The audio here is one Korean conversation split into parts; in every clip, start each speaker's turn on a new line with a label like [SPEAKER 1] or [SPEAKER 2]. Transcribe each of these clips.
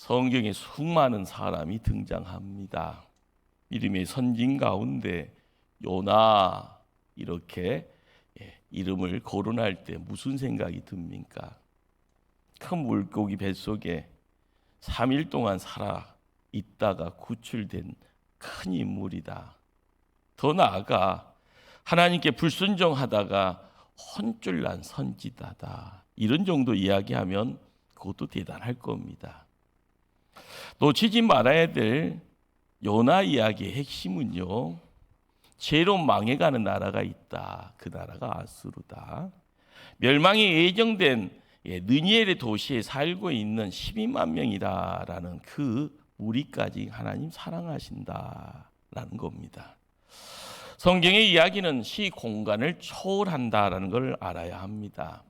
[SPEAKER 1] 성경에 수많은 사람이 등장합니다. 믿음의 선진 가운데 요나 이렇게 이름을 거론할 때 무슨 생각이 듭니까? 큰 물고기 뱃속에 3일 동안 살아 있다가 구출된 큰 인물이다. 더 나아가 하나님께 불순종하다가 혼쭐난 선지자다. 이런 정도 이야기하면 그것도 대단할 겁니다. 놓치지 말아야 될 요나 이야기의 핵심은요, 죄로 망해가는 나라가 있다. 그 나라가 아수르다. 멸망이 예정된 느니엘의 도시에 살고 있는 12만 명이다라는 그 무리까지 하나님 사랑하신다라는 겁니다. 성경의 이야기는 시 공간을 초월한다라는 걸 알아야 합니다.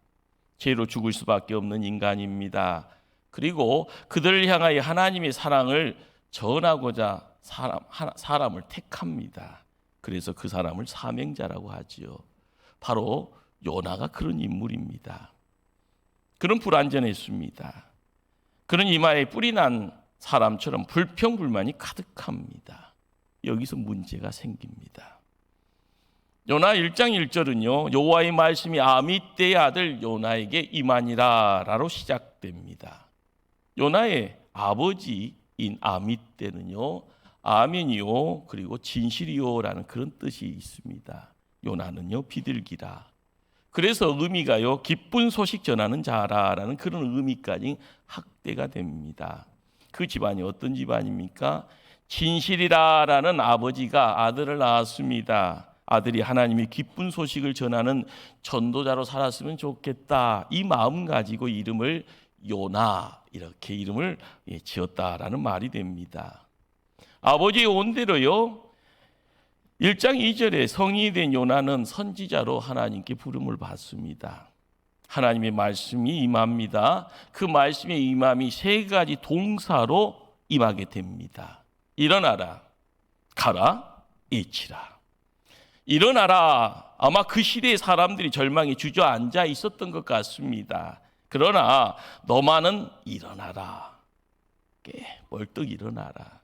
[SPEAKER 1] 죄로 죽을 수밖에 없는 인간입니다. 그리고 그들을 향하여 하나님의 사랑을 전하고자 사람을 택합니다. 그래서 그 사람을 사명자라고 하지요. 바로 요나가 그런 인물입니다. 그런 불완전했습니다. 그런 이마에 뿔이 난 사람처럼 불평불만이 가득합니다. 여기서 문제가 생깁니다. 요나 1장 1절은요, 여호와의 말씀이 아미떼의 아들 요나에게 임하니라로 시작됩니다. 요나의 아버지인 아미떼는요, 아멘이요 그리고 진실이요라는 그런 뜻이 있습니다. 요나는요 비둘기라. 그래서 의미가요 기쁜 소식 전하는 자라라는 그런 의미까지 확대가 됩니다. 그 집안이 어떤 집안입니까? 진실이라라는 아버지가 아들을 낳았습니다. 아들이 하나님의 기쁜 소식을 전하는 전도자로 살았으면 좋겠다. 이 마음 가지고 이름을 요나 이렇게 이름을 지었다라는 말이 됩니다. 아버지의 온대로요 1장 2절에 성인이 된 요나는 선지자로 하나님께 부름을 받습니다. 하나님의 말씀이 임합니다. 그 말씀의 임함이 세 가지 동사로 임하게 됩니다. 일어나라, 가라, 외치라. 일어나라. 아마 그 시대의 사람들이 절망에 주저앉아 있었던 것 같습니다. 그러나 너만은 일어나라. 벌떡 일어나라.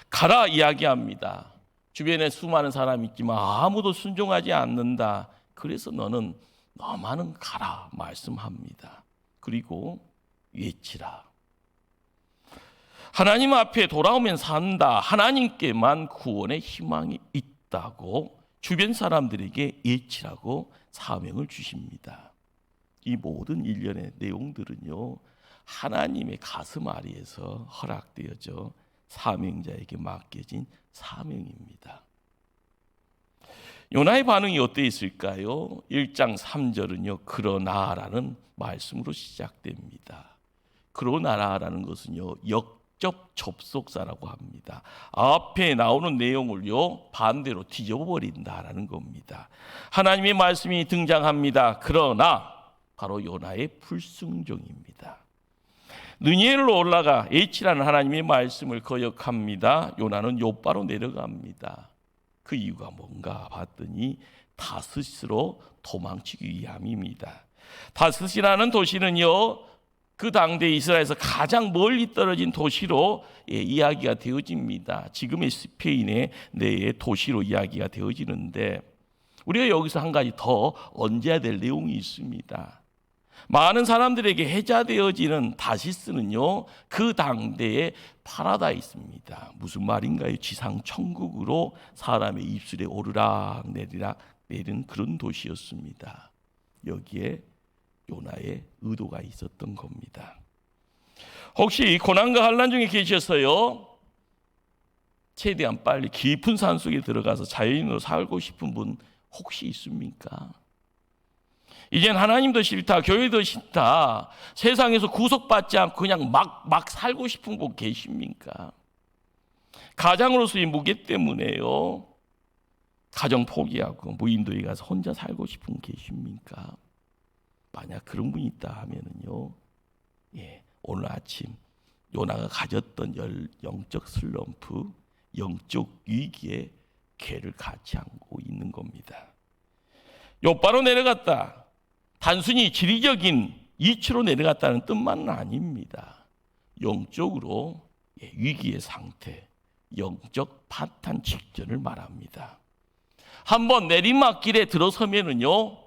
[SPEAKER 1] 가라 이야기합니다. 주변에 수많은 사람이 있지만 아무도 순종하지 않는다. 그래서 너만은 가라 말씀합니다. 그리고 외치라. 하나님 앞에 돌아오면 산다. 하나님께만 구원의 희망이 있다고 주변 사람들에게 외치라고 사명을 주십니다. 이 모든 일련의 내용들은요 하나님의 가슴 아래에서 허락되어져 사명자에게 맡겨진 사명입니다. 요나의 반응이 어떠했을까요? 1장 3절은요 그러나라는 말씀으로 시작됩니다. 그러나라는 것은요 역접 접속사라고 합니다. 앞에 나오는 내용을요 반대로 뒤집어버린다라는 겁니다. 하나님의 말씀이 등장합니다. 그러나 바로 요나의 불순종입니다. 느니엘로 올라가 H라는 하나님의 말씀을 거역합니다. 요나는 욥바로 내려갑니다. 그 이유가 뭔가 봤더니 다스스로 도망치기 위함입니다. 다스스라는 도시는요 그 당대 이스라엘에서 가장 멀리 떨어진 도시로 이야기가 되어집니다. 지금의 스페인의 내의 도시로 이야기가 되어지는데 우리가 여기서 한 가지 더 얹어야 될 내용이 있습니다. 많은 사람들에게 해자되어지는 다시스는요 그 당대의 파라다이스입니다. 무슨 말인가요? 지상 천국으로 사람의 입술에 오르락 내리락 내리는 그런 도시였습니다. 여기에 요나의 의도가 있었던 겁니다. 혹시 고난과 환난 중에 계셨어요? 최대한 빨리 깊은 산속에 들어가서 자연인으로 살고 싶은 분 혹시 있습니까? 이젠 하나님도 싫다, 교회도 싫다, 세상에서 구속받지 않고 그냥 막 살고 싶은 분 계십니까? 가장으로서의 무게 때문에요 가정 포기하고 무인도에 가서 혼자 살고 싶은 분 계십니까? 만약 그런 분이 있다 하면은요 오늘 아침 요나가 가졌던 영적 슬럼프, 영적 위기에 개를 같이 안고 있는 겁니다. 욥바로 내려갔다. 단순히 지리적인 이치로 내려갔다는 뜻만은 아닙니다. 영적으로 위기의 상태, 영적 파탄 직전을 말합니다. 한번 내리막길에 들어서면은요,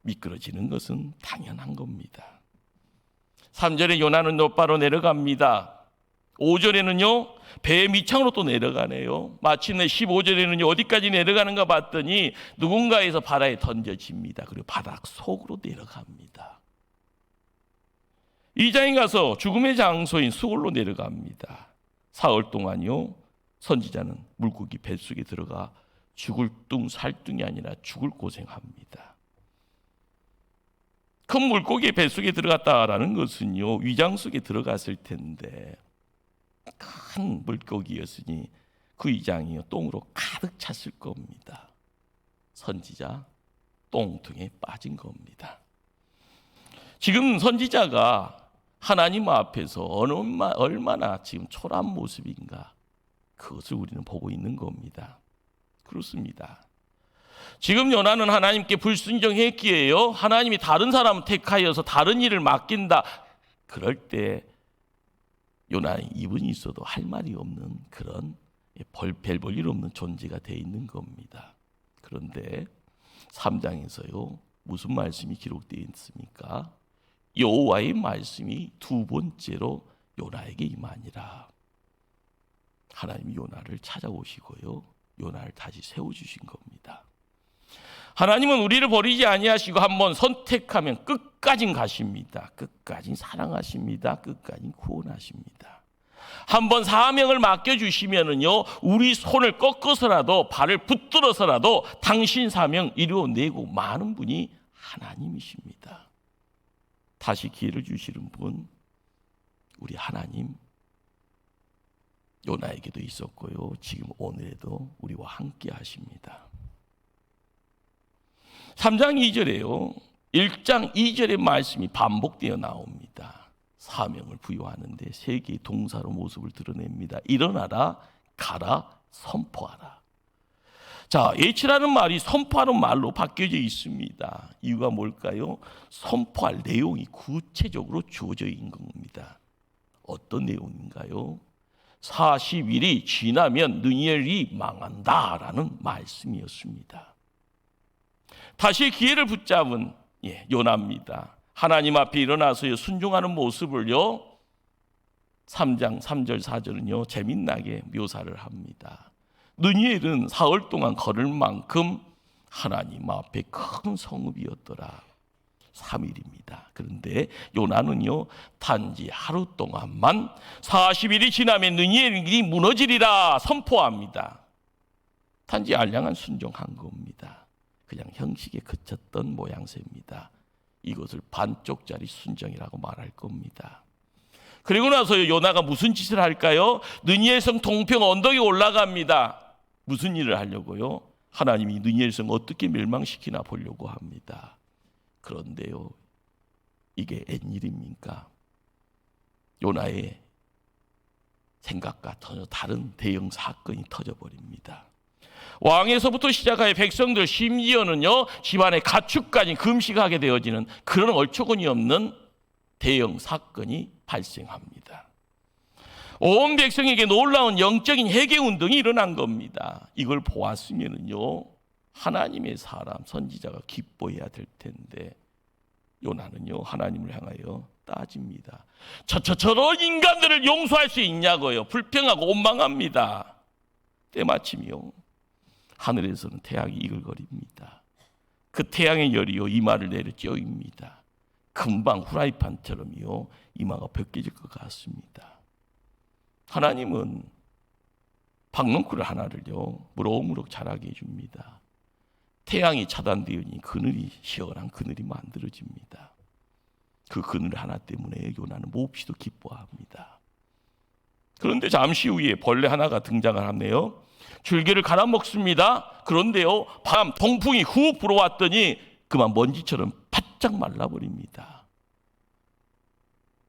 [SPEAKER 1] 미끄러지는 것은 당연한 겁니다. 3절에 요나는 롯바로 내려갑니다. 5절에는요, 배 밑창으로 또 내려가네요. 마침내 15절에는요, 어디까지 내려가는가 봤더니 누군가에서 바다에 던져집니다. 그리고 바닥 속으로 내려갑니다. 이장에 가서 죽음의 장소인 수골로 내려갑니다. 사흘 동안요, 선지자는 물고기 뱃속에 들어가 죽을 둥 살둥이 아니라 죽을 고생합니다. 큰 물고기 뱃속에 들어갔다라는 것은요, 위장 속에 들어갔을 텐데 큰 물고기였으니 그 위장이요, 똥으로 가득 찼을 겁니다. 선지자 똥통에 빠진 겁니다. 지금 선지자가 하나님 앞에서 얼마나 지금 초라한 모습인가, 그것을 우리는 보고 있는 겁니다. 그렇습니다. 지금 요나는 하나님께 불순종했기에요, 하나님이 다른 사람을 택하여서 다른 일을 맡긴다, 그럴 때 요나의 이분이 있어도 할 말이 없는 그런 별 볼 일 없는 존재가 되어 있는 겁니다. 그런데 3장에서요, 무슨 말씀이 기록되어 있습니까? 여호와의 말씀이 두 번째로 요나에게 임하니라. 하나님이 요나를 찾아오시고요, 요나를 다시 세워주신 겁니다. 하나님은 우리를 버리지 아니하시고 한번 선택하면 끝까지 가십니다. 끝까지 사랑하십니다. 끝까지 구원하십니다. 한번 사명을 맡겨주시면은요, 우리 손을 꺾어서라도 발을 붙들어서라도 당신 사명 이루어내고 마는 분이 하나님이십니다. 다시 기회를 주시는 분, 우리 하나님, 요나에게도 있었고요, 지금 오늘에도 우리와 함께 하십니다. 3장 2절에요, 1장 2절의 말씀이 반복되어 나옵니다. 사명을 부여하는데 세 개의 동사로 모습을 드러냅니다. 일어나라, 가라, 선포하라. 자, H라는 말이 선포하는 말로 바뀌어져 있습니다. 이유가 뭘까요? 선포할 내용이 구체적으로 주어져 있는 겁니다. 어떤 내용인가요? 40일이 지나면 느니엘이 망한다라는 말씀이었습니다. 다시 기회를 붙잡은 요나입니다. 하나님 앞에 일어나서 순종하는 모습을요, 3장 3절 4절은요 재밌나게 묘사를 합니다. 느니엘은 사흘 동안 걸을 만큼 하나님 앞에 큰 성읍이었더라. 3일입니다. 그런데 요나는요, 단지 하루 동안만 40일이 지나면 느니엘이 무너지리라 선포합니다. 단지 알량한 순종한 겁니다. 그냥 형식에 그쳤던 모양새입니다. 이것을 반쪽짜리 순종이라고 말할 겁니다. 그리고 나서 요나가 무슨 짓을 할까요? 느니엘성 동평 언덕에 올라갑니다. 무슨 일을 하려고요? 하나님이 느니엘성 어떻게 멸망시키나 보려고 합니다. 그런데요, 이게 웬일입니까? 요나의 생각과 전혀 다른 대형 사건이 터져버립니다. 왕에서부터 시작하여 백성들, 심지어는요 집안의 가축까지 금식하게 되어지는 그런 얼처구니 없는 대형 사건이 발생합니다. 온 백성에게 놀라운 영적인 회개운동이 일어난 겁니다. 이걸 보았으면요, 하나님의 사람 선지자가 기뻐해야 될 텐데 요나는요, 하나님을 향하여 따집니다. 저런 인간들을 용서할 수 있냐고요. 불평하고 원망합니다. 때마침이요, 하늘에서는 태양이 이글거립니다. 그 태양의 열이요 이마를 내려 쬐입니다. 금방 후라이팬처럼요 이마가 벗겨질 것 같습니다. 하나님은 박넝쿨 하나를요 무럭무럭 자라게 해줍니다. 태양이 차단되니 그늘이, 시원한 그늘이 만들어집니다. 그 그늘 하나 때문에 요나는 몹시도 기뻐합니다. 그런데 잠시 후에 벌레 하나가 등장을 하네요. 줄기를 갈아먹습니다. 그런데요, 밤 동풍이 훅 불어왔더니 그만 먼지처럼 바짝 말라버립니다.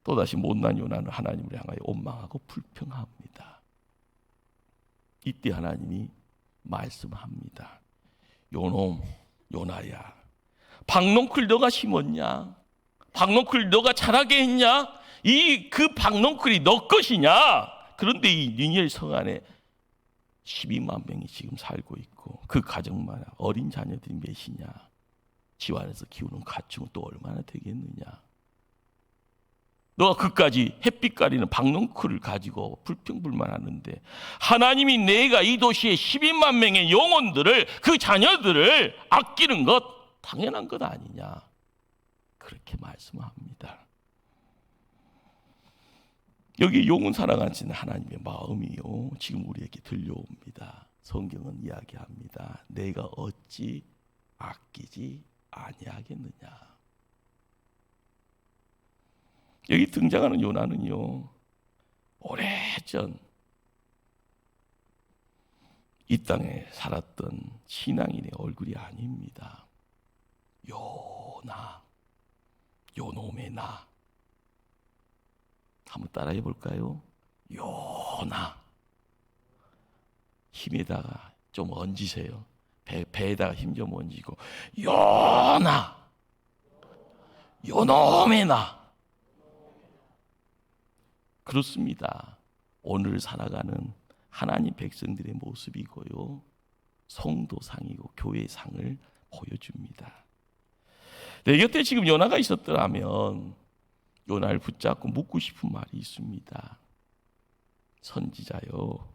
[SPEAKER 1] 또다시 못난 요나는 하나님을 향하여 원망하고 불평합니다. 이때 하나님이 말씀합니다. 요놈, 요나야, 박농쿨 너가 심었냐? 박농쿨 너가 자라게 했냐? 이 그 박넝쿨이 너 것이냐? 그런데 이 니니엘 성 안에 12만 명이 지금 살고 있고 그 가정만 어린 자녀들이 몇이냐? 집안에서 키우는 가축은 또 얼마나 되겠느냐? 너가 그까지 햇빛 가리는 박넝쿨을 가지고 불평불만하는데 하나님이 내가 이 도시에 12만 명의 영혼들을 그 자녀들을 아끼는 것 당연한 것 아니냐? 그렇게 말씀합니다. 여기 영혼 사랑하시는 하나님의 마음이요 지금 우리에게 들려옵니다. 성경은 이야기합니다. 내가 어찌 아끼지 아니하겠느냐. 여기 등장하는 요나는요 오래전 이 땅에 살았던 신앙인의 얼굴이 아닙니다. 요나, 요놈의 나. 한번 따라해 볼까요? 요나. 힘에다가 좀 얹으세요. 배에다가 힘 좀 얹고 요나, 요놈의 나. 그렇습니다. 오늘 살아가는 하나님 백성들의 모습이고요. 성도상이고 교회상을 보여줍니다. 내 곁에 지금 요나가 있었더라면 요나를 붙잡고 묻고 싶은 말이 있습니다. 선지자요,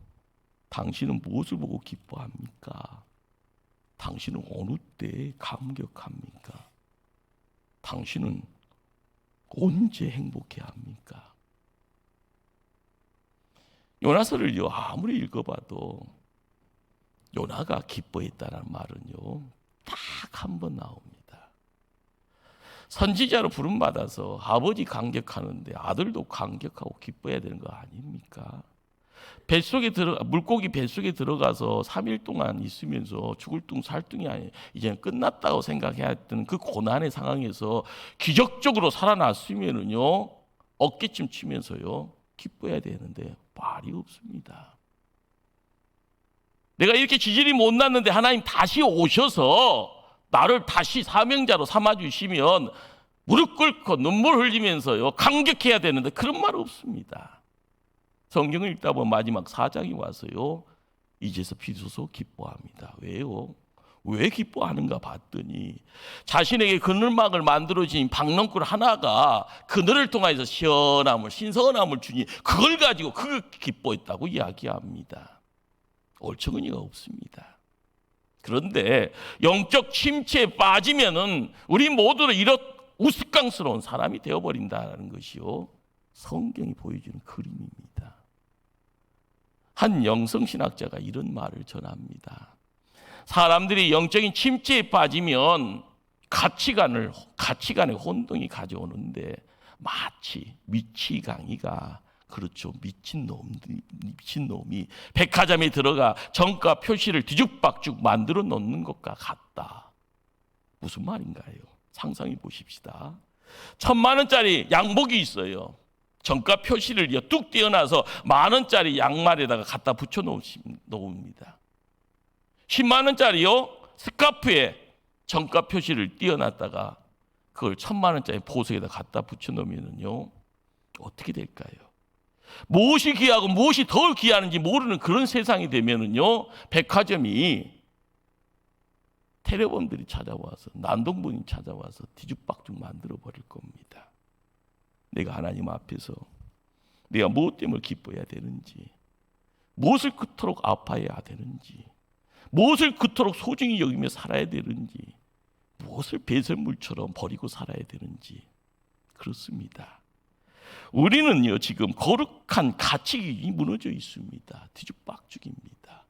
[SPEAKER 1] 당신은 무엇을 보고 기뻐합니까? 당신은 어느 때에 감격합니까? 당신은 언제 행복해합니까? 요나서를요 아무리 읽어봐도 요나가 기뻐했다는 말은요 딱 한 번 나옵니다. 선지자로 부름받아서 아버지 감격하는데 아들도 감격하고 기뻐해야 되는 거 아닙니까? 물고기 뱃속에 들어가서 3일 동안 있으면서 죽을 둥 살 둥이 아니 이제는 끝났다고 생각해야 했던 그 고난의 상황에서 기적적으로 살아났으면은요 어깨춤 치면서요 기뻐해야 되는데 말이 없습니다. 내가 이렇게 지질이 못났는데 하나님 다시 오셔서 나를 다시 사명자로 삼아주시면 무릎 꿇고 눈물 흘리면서요 감격해야 되는데 그런 말 없습니다. 성경을 읽다 보면 마지막 4장이 와서요 이제서 비로소 기뻐합니다. 왜요? 왜 기뻐하는가 봤더니 자신에게 그늘막을 만들어진 박넝쿨 하나가 그늘을 통해서 시원함을 신선함을 주니 그걸 가지고 기뻐했다고 이야기합니다. 얼처구니가 없습니다. 그런데 영적 침체에 빠지면은 우리 모두를 이렇 우스꽝스러운 사람이 되어버린다는 것이요 성경이 보여주는 그림입니다. 한 영성신학자가 이런 말을 전합니다. 사람들이 영적인 침체에 빠지면 가치관의 혼동이 가져오는데 마치 미치광이가 그렇죠. 미친놈이 백화점에 들어가 정가 표시를 뒤죽박죽 만들어 놓는 것과 같다. 무슨 말인가요? 상상해 보십시다. 1,000만 원짜리 양복이 있어요. 정가 표시를 뚝 떼어놔서 10,000원짜리 양말에다가 갖다 붙여 놓습니다. 10만 원짜리요 스카프에 정가 표시를 띄어놨다가 그걸 1,000만 원짜리 보석에다 갖다 붙여 놓으면요 어떻게 될까요? 무엇이 귀하고 무엇이 덜 귀하는지 모르는 그런 세상이 되면은요 백화점이 테러범들이 찾아와서 난동분이 찾아와서 뒤죽박죽 만들어 버릴 겁니다. 내가 하나님 앞에서 내가 무엇 때문에 기뻐해야 되는지, 무엇을 그토록 아파해야 되는지, 무엇을 그토록 소중히 여기며 살아야 되는지, 무엇을 배설물처럼 버리고 살아야 되는지. 그렇습니다. 우리는요 지금 거룩한 가치관이 무너져 있습니다. 뒤죽박죽입니다.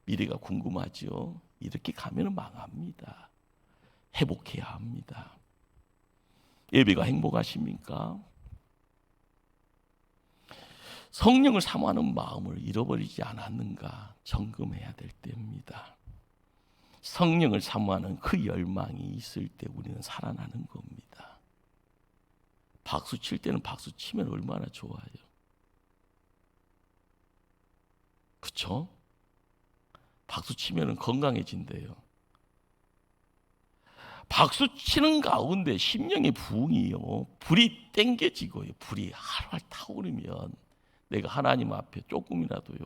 [SPEAKER 1] 미래가 궁금하죠. 이렇게 가면 망합니다. 회복해야 합니다. 예배가 행복하십니까? 성령을 사모하는 마음을 잃어버리지 않았는가 점검해야 될 때입니다. 성령을 사모하는 그 열망이 있을 때 우리는 살아나는 겁니다. 박수 칠 때는 박수 치면 얼마나 좋아요. 그렇죠? 박수 치면 건강해진대요. 박수 치는 가운데 심령의 부흥이요, 불이 땡겨지고요, 불이 활활 타오르면 내가 하나님 앞에 조금이라도요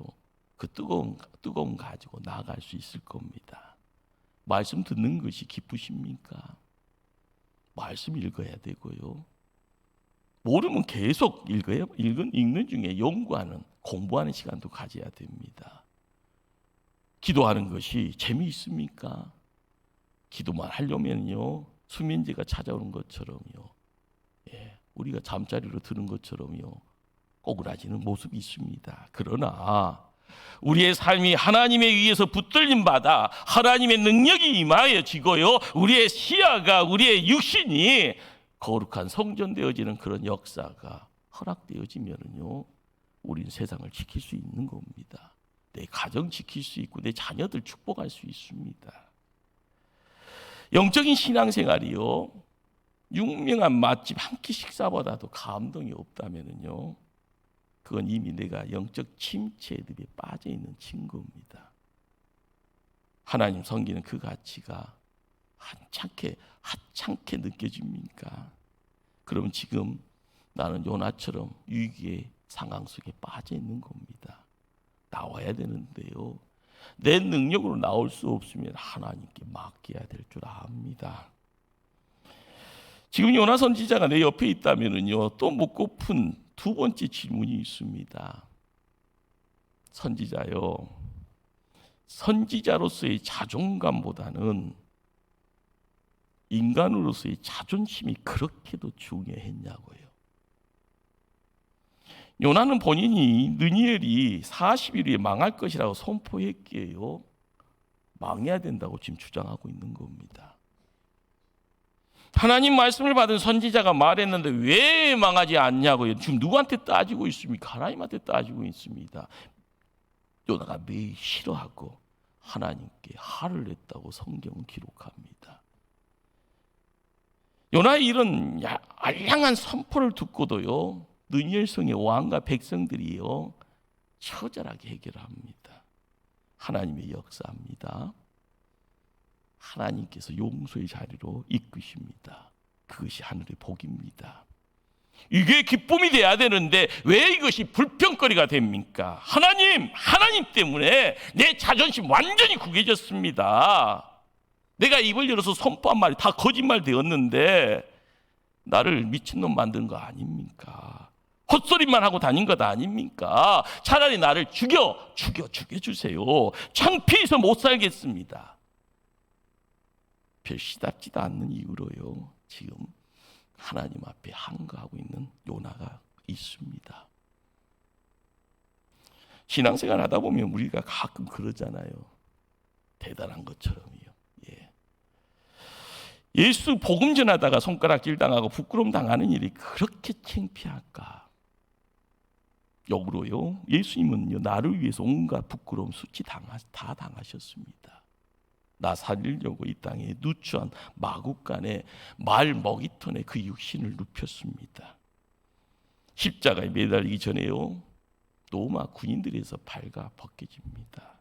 [SPEAKER 1] 그 뜨거움 가지고 나아갈 수 있을 겁니다. 말씀 듣는 것이 기쁘십니까? 말씀 읽어야 되고요, 모르면 계속 읽는 중에 연구하는, 공부하는 시간도 가져야 됩니다. 기도하는 것이 재미있습니까? 기도만 하려면요 수면제가 찾아오는 것처럼요, 우리가 잠자리로 드는 것처럼요 꼬그라지는 모습이 있습니다. 그러나 우리의 삶이 하나님에 의해서 붙들림 받아 하나님의 능력이 임하여지고요, 우리의 시야가, 우리의 육신이 거룩한 성전되어지는 그런 역사가 허락되어지면요 우리는 세상을 지킬 수 있는 겁니다. 내 가정 지킬 수 있고 내 자녀들 축복할 수 있습니다. 영적인 신앙생활이요, 유명한 맛집 한 끼 식사보다도 감동이 없다면요 그건 이미 내가 영적 침체들이 빠져 있는 증거입니다. 하나님 섬기는 그 가치가 하찮게 느껴집니까? 그럼 지금 나는 요나처럼 위기의 상황 속에 빠져 있는 겁니다. 나와야 되는데요, 내 능력으로 나올 수 없으면 하나님께 맡겨야 될 줄 압니다. 지금 요나 선지자가 내 옆에 있다면요 또 묻고픈 두 번째 질문이 있습니다. 선지자요, 선지자로서의 자존감보다는 인간으로서의 자존심이 그렇게도 중요했냐고요. 요나는 본인이 느니엘이 40일 후에 망할 것이라고 선포했기에요 망해야 된다고 지금 주장하고 있는 겁니다. 하나님 말씀을 받은 선지자가 말했는데 왜 망하지 않냐고요. 지금 누구한테 따지고 있습니까? 하나님한테 따지고 있습니다. 요나가 매일 싫어하고 하나님께 화를 냈다고 성경은 기록합니다. 요나의 이런 알량한 선포를 듣고도요 느니엘성의 왕과 백성들이요 처절하게 해결합니다. 하나님의 역사입니다. 하나님께서 용서의 자리로 이끄십니다. 그것이 하늘의 복입니다. 이게 기쁨이 돼야 되는데 왜 이것이 불평거리가 됩니까? 하나님 때문에 내 자존심 완전히 구겨졌습니다. 내가 입을 열어서 선포한 말이 다 거짓말 되었는데 나를 미친놈 만든 거 아닙니까? 헛소리만 하고 다닌 것 아닙니까? 차라리 나를 죽여주세요. 창피해서 못 살겠습니다. 별 시답지도 않는 이유로요 지금 하나님 앞에 항거하고 있는 요나가 있습니다. 신앙생활 하다 보면 우리가 가끔 그러잖아요. 대단한 것처럼요. 예수 복음 전하다가 손가락질 당하고 부끄러움 당하는 일이 그렇게 창피할까? 역으로요 예수님은요 나를 위해서 온갖 부끄러움 수치 다 당하셨습니다. 나 살리려고 이 땅에 누추한 마국간에 말 먹이터에 그 육신을 눕혔습니다. 십자가에 매달리기 전에요 로마 군인들에서 발가 벗겨집니다.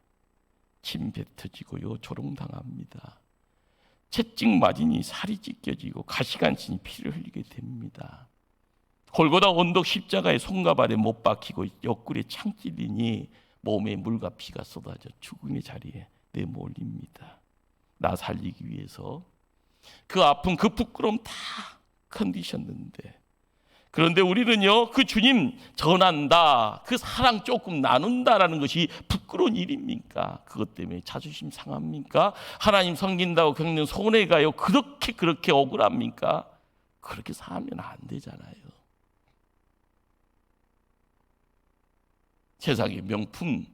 [SPEAKER 1] 침 뱉어지고요 조롱당합니다. 채찍 맞으니 살이 찢겨지고 가시관신이 피를 흘리게 됩니다. 골고다 언덕 십자가에 손과 발에 못 박히고 옆구리에 창 찔리니 몸에 물과 피가 쏟아져 죽음의 자리에 내몰립니다. 나 살리기 위해서 그 아픔 그 부끄러움 다 컨디셨는데, 그런데 우리는요 그 주님 전한다, 그 사랑 조금 나눈다라는 것이 부끄러운 일입니까? 그것 때문에 자존심 상합니까? 하나님 섬긴다고 겪는 손해가요 그렇게 억울합니까? 그렇게 살면 안 되잖아요. 세상의 명품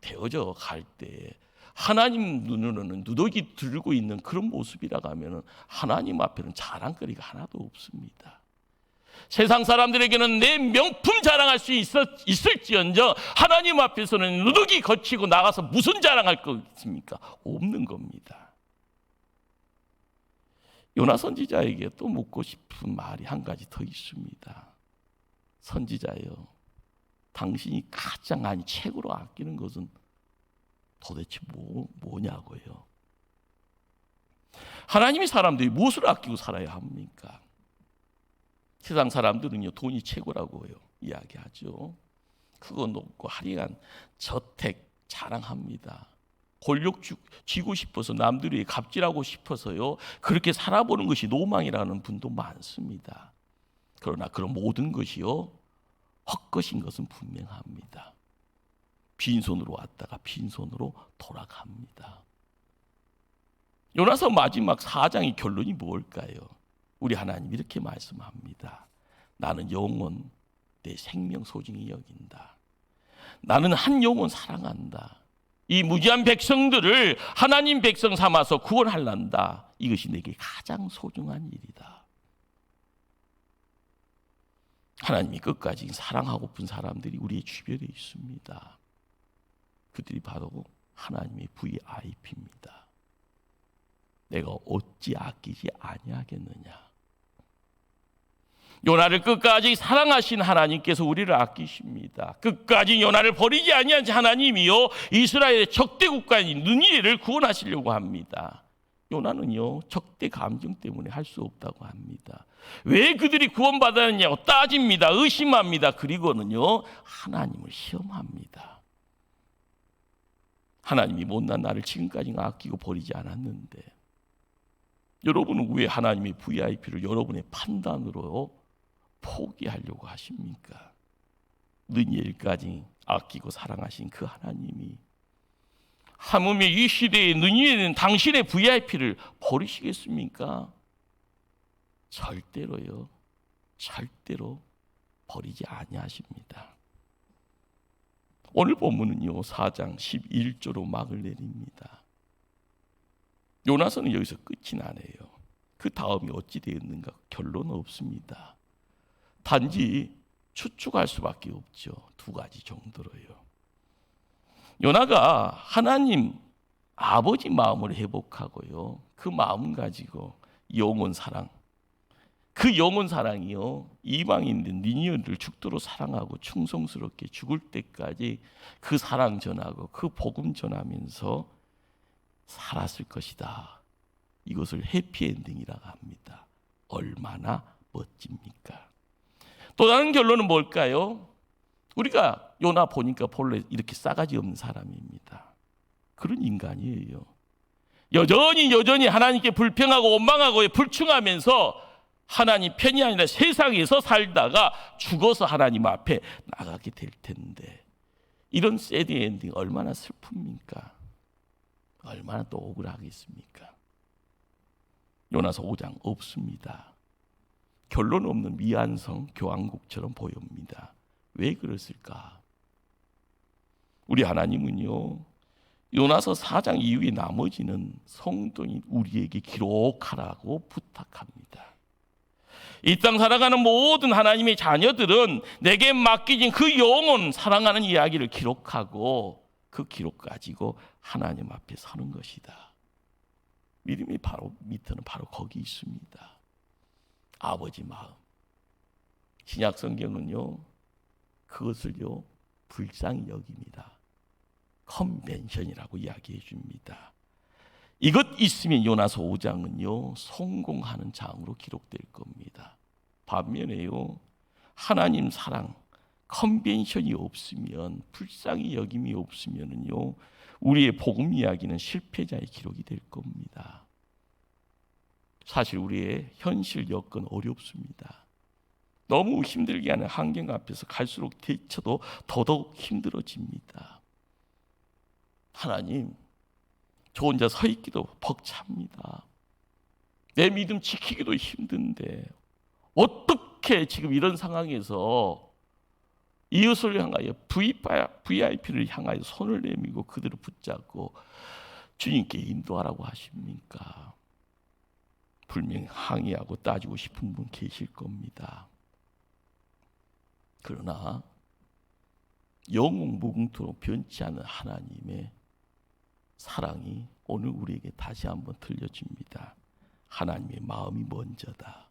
[SPEAKER 1] 되어져 갈 때 하나님 눈으로는 누더기 들고 있는 그런 모습이라고 하면 하나님 앞에는 자랑거리가 하나도 없습니다. 세상 사람들에게는 내 명품 자랑할 수 있을지언정 하나님 앞에서는 누더기 거치고 나가서 무슨 자랑할 거 있습니까? 없는 겁니다. 요나 선지자에게 또 묻고 싶은 말이 한 가지 더 있습니다. 선지자여, 당신이 가장 최고로 아끼는 것은 도대체 뭐냐고요. 하나님의 사람들이 무엇을 아끼고 살아야 합니까? 세상 사람들은요, 돈이 최고라고요 이야기하죠. 크고 높고 화려한 저택 자랑합니다. 권력 쥐고 싶어서 남들이 갑질하고 싶어서요, 그렇게 살아보는 것이 로망이라는 분도 많습니다. 그러나 그런 모든 것이요, 헛것인 것은 분명합니다. 빈손으로 왔다가 빈손으로 돌아갑니다. 요나서 마지막 4장의 결론이 뭘까요? 우리 하나님 이렇게 말씀합니다. 나는 영혼, 내 생명 소중히 여긴다. 나는 한 영혼 사랑한다. 이 무지한 백성들을 하나님 백성 삼아서 구원할란다. 이것이 내게 가장 소중한 일이다. 하나님이 끝까지 사랑하고픈 사람들이 우리의 주변에 있습니다. 그들이 바로 하나님의 VIP입니다. 내가 어찌 아끼지 아니하겠느냐. 요나를 끝까지 사랑하신 하나님께서 우리를 아끼십니다. 끝까지 요나를 버리지 아니한 하나님이요, 이스라엘의 적대 국가인 느니웨를 구원하시려고 합니다. 요나는요, 적대 감정 때문에 할 수 없다고 합니다. 왜 그들이 구원받았느냐고 따집니다. 의심합니다. 그리고는요, 하나님을 시험합니다. 하나님이 못난 나를 지금까지 아끼고 버리지 않았는데 여러분은 왜 하나님의 VIP를 여러분의 판단으로 포기하려고 하십니까? 느니엘까지 아끼고 사랑하신 그 하나님이 하물며 이 시대의 느니엘은 당신의 VIP를 버리시겠습니까? 절대로요, 절대로 버리지 아니하십니다. 오늘 본문은요, 4장 11절로 막을 내립니다. 요나서는 여기서 끝이 나네요. 그 다음이 어찌 되었는가 결론은 없습니다. 단지 추측할 수밖에 없죠. 두 가지 정도로요. 요나가 하나님 아버지 마음을 회복하고요, 그 마음 가지고 영혼 사랑, 그 영혼 사랑이요, 이방인들 니니웨를 죽도록 사랑하고 충성스럽게 죽을 때까지 그 사랑 전하고 그 복음 전하면서 살았을 것이다. 이것을 해피엔딩이라고 합니다. 얼마나 멋집니까? 또 다른 결론은 뭘까요? 우리가 요나 보니까 본래 이렇게 싸가지 없는 사람입니다. 그런 인간이에요. 여전히 하나님께 불평하고 원망하고 불충하면서 하나님 편이 아니라 세상에서 살다가 죽어서 하나님 앞에 나가게 될 텐데, 이런 새드 엔딩 얼마나 슬픕니까? 얼마나 또 억울하겠습니까? 요나서 5장 없습니다. 결론 없는 미완성 교환국처럼 보입니다. 왜 그랬을까? 우리 하나님은요, 요나서 4장 이후에 나머지는 성도인 우리에게 기록하라고 부탁합니다. 이 땅 살아가는 모든 하나님의 자녀들은 내게 맡기진 그 영혼 사랑하는 이야기를 기록하고 그 기록 가지고 하나님 앞에 서는 것이다. 믿음이 바로 밑에는 바로 거기 있습니다. 아버지 마음. 신약 성경은요, 그것을요 불쌍히 여깁니다. 컨벤션이라고 이야기해 줍니다. 이것 있으면 요나서 5장은요 성공하는 장으로 기록될 겁니다. 반면에요, 하나님 사랑 컨벤션이 없으면, 불쌍히 여김이 없으면은요, 우리의 복음 이야기는 실패자의 기록이 될 겁니다. 사실 우리의 현실 여건 어렵습니다. 너무 힘들게 하는 환경 앞에서 갈수록 대처도 더더욱 힘들어집니다. 하나님, 저 혼자 서 있기도 벅찹니다. 내 믿음 지키기도 힘든데 어떻게 지금 이런 상황에서 이웃을 향하여 VIP를 향하여 손을 내밀고 그들을 붙잡고 주님께 인도하라고 하십니까? 분명히 항의하고 따지고 싶은 분 계실 겁니다. 그러나 영웅 무궁토록 변치 않은 하나님의 사랑이 오늘 우리에게 다시 한번 들려줍니다. 하나님의 마음이 먼저다.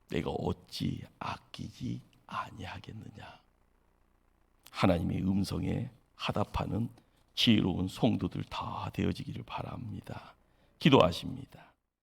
[SPEAKER 1] 내가 어찌 아끼지 아니하겠느냐. 하나님의 음성에 하답하는 지혜로운 성도들 다 되어지기를 바랍니다. 기도하십니다.